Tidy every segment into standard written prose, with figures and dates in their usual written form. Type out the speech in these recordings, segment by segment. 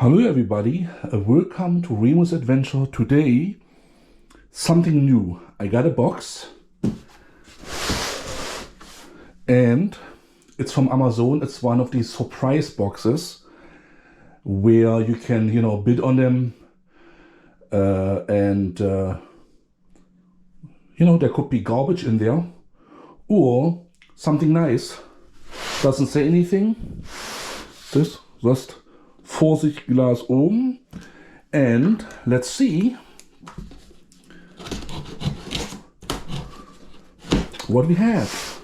Hello everybody, welcome to Remus Adventure. Today, something new. I got a box and it's from Amazon. It's one of these surprise boxes where you can, bid on them and there could be garbage in there or something nice. Doesn't say anything. This just Vorsichtglas oben, and let's see what we have.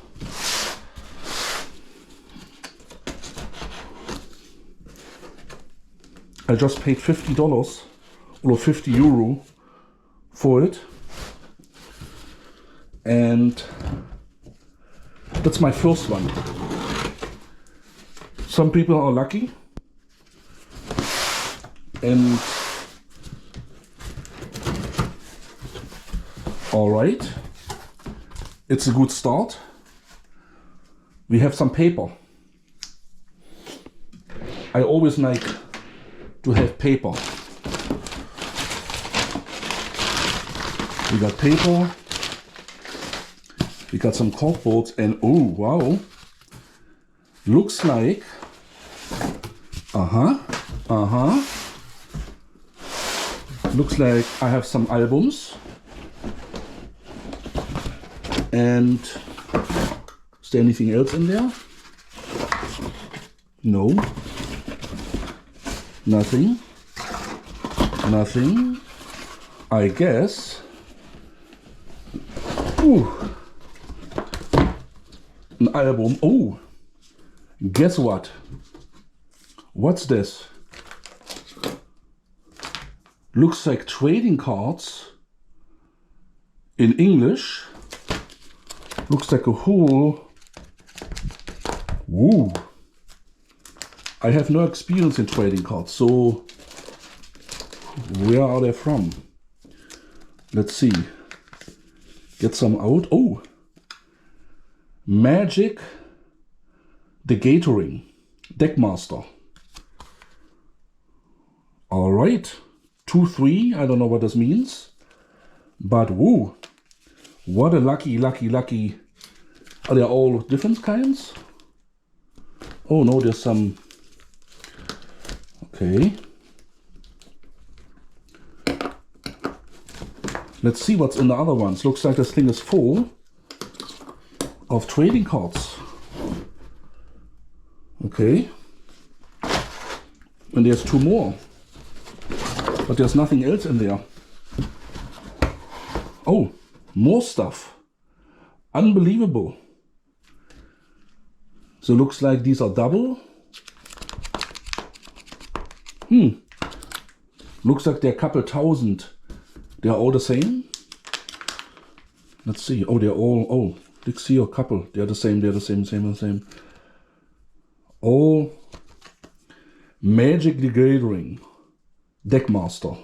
I just paid $50 or €50 for it, and that's my first one. Some people are lucky. And all right, it's a good start. We have some paper. I always like to have paper. We got paper, we got some cardboard, and oh wow, looks like looks like I have some albums. And is there anything else in there? No. Nothing. Nothing. I guess. Ooh. An album. Oh. Guess what? What's this? Looks like trading cards in English. Looks like a whole. Woo! I have no experience in trading cards, so where are they from? Let's see. Get some out. Oh! Magic the Gathering Deckmaster. All right. 2-3, I don't know what this means, but woo, what a lucky. Are they all different kinds? Oh no, there's some. Okay. Let's see what's in the other ones. Looks like this thing is full of trading cards. Okay. And there's two more. But there's nothing else in there. Oh, more stuff. Unbelievable. So looks like these are double. Looks like they're a couple thousand. They're all the same. Let's see. Oh, they're all, oh, let's see a couple. They're the same. All Magic the Gathering Deckmaster.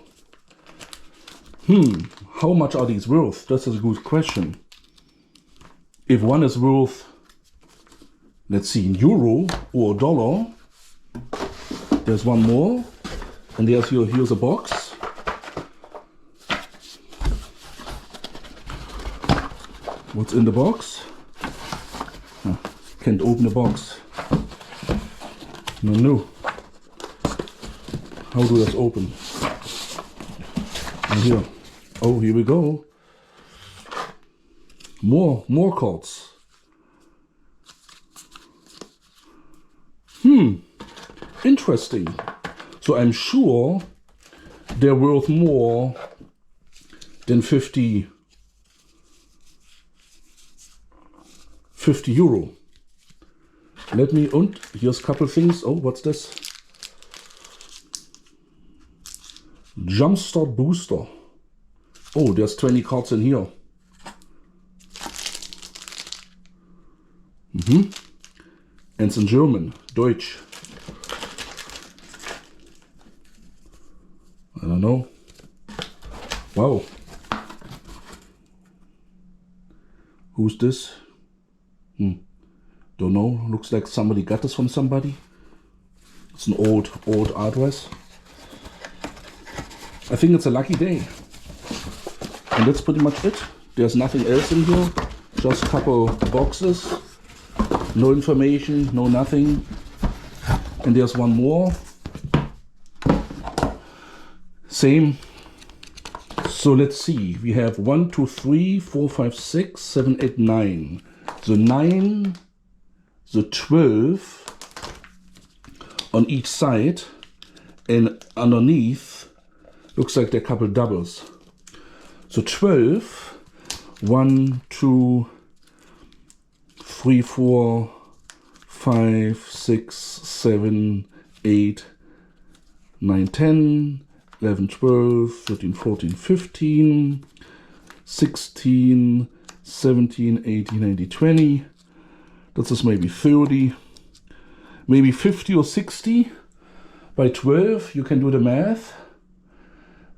How much are these worth? That's a good question. If one is worth, let's see, in euro or dollar, there's one more, and here's a box. What's in the box? Can't open the box. No. How do this open? And here. Oh, here we go. More cards. Interesting. So I'm sure they're worth more than 50 euro. And here's a couple things. Oh, what's this? Jumpstart Booster. Oh, there's 20 cards in here. And it's in German, Deutsch. I don't know. Wow. Who's this? Don't know. Looks like somebody got this from somebody. It's an old address. I think it's a lucky day. And that's pretty much it. There's nothing else in here. Just a couple boxes. No information, no nothing. And there's one more. Same. So let's see. We have 1, 2, 3, 4, 5, 6, 7, 8, 9. The 9, the 12 on each side. And underneath looks like there are a couple doubles. So 12, 1, 2, 3, 4, 5, 6, 7, 8, 9, 10, 11, 12, 13, 14, 15, 16, 17, 18, 19, 20. This is maybe 30, maybe 50 or 60 by 12. You can do the math.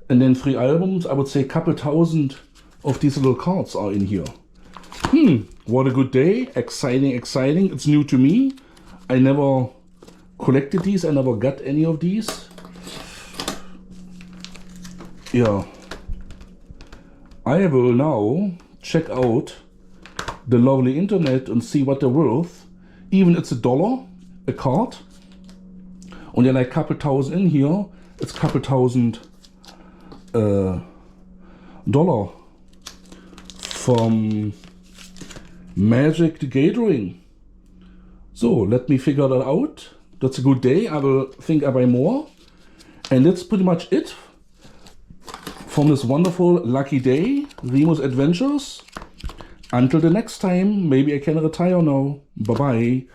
And then 3 albums, I would say a couple thousand of these little cards are in here. What a good day. Exciting, exciting. It's new to me. I never collected these. I never got any of these. Yeah. I will now check out the lovely internet and see what they're worth. Even it's $1 a card. And then like a couple thousand in here. It's a couple thousand dollar from Magic the Gathering. So let me figure that out. That's a good day. I will think I buy more. And that's pretty much it from this wonderful lucky day, Remus Adventures. Until the next time, maybe I can retire now. Bye bye.